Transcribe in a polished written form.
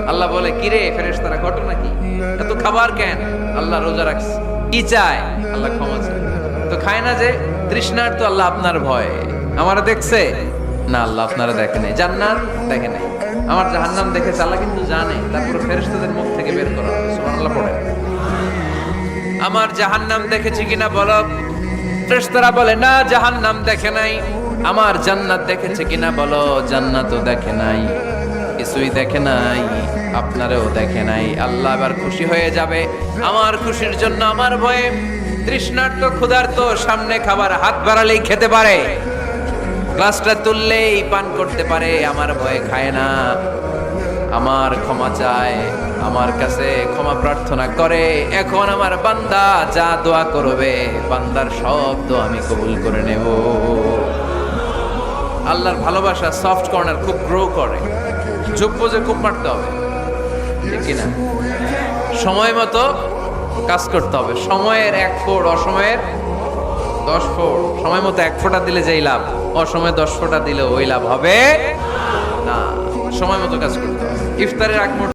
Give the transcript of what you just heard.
আল্লাহ বলে, কিরে ফেরেশতারা, ঘটনা কি? এত খাবার কেন? আল্লাহ রোজা রাখছে। কি চায়? আল্লাহ ক্ষমা চায়। তো খায় না যে তৃষ্ণার, তো আল্লাহ আপনার ভয়। আমারা দেখছে না, আল্লাহ আপনারা দেখে নাই। জান্নাত দেখে নাই, আমার জাহান্নাম দেখেছে আল্লাহ কিন্তু জানে। তারপরে ফেরেশতাদের মুখ থেকে বের করা হবে। সুবহানাল্লাহ পড়ে। আমার জাহান্নাম দেখেছি কিনা বলো। ফেরেশতারা বলে, না জাহান্নাম দেখে নাই। আমার জান্নাত দেখেছে কিনা বলো। জান্নাতও দেখে নাই, কিছুই দেখে নাই, আপনারেও দেখে নাই। আল্লাহ এবার খুশি হয়ে যাবে। আমার খুশির জন্য আমার ভয়ে তৃষ্ণার্ত ক্ষুধার্ত সামনে খাবার হাত বাড়ালেই খেতে পারে, গ্লাসটা তুললেই পান করতে পারে, আমার ভয়ে খায় না। আমার ক্ষমা চায়, আমার কাছে ক্ষমা প্রার্থনা করে। এখন আমার বান্দা যা দোয়া করবে, বান্দার সব দোয়া আমি কবুল করে নেব। আল্লাহর ভালোবাসা সফট কর্নার খুব গ্রো করে। যোগ্য যে খুব মারতে হবে, ঠিক কিনা? সময় মতো কাজ করতে হবে। সময়ের 1 ফোঁট, অসময়ের 10 ফোঁট। সময় মতো 1 ফোঁটা দিলে যেই লাভ, অসময়ে 10 ফোঁটা দিলে ওই লাভ হবে না। সময় মতো কাজ করতে হবে। ইফতারের আগ মুহূর্তে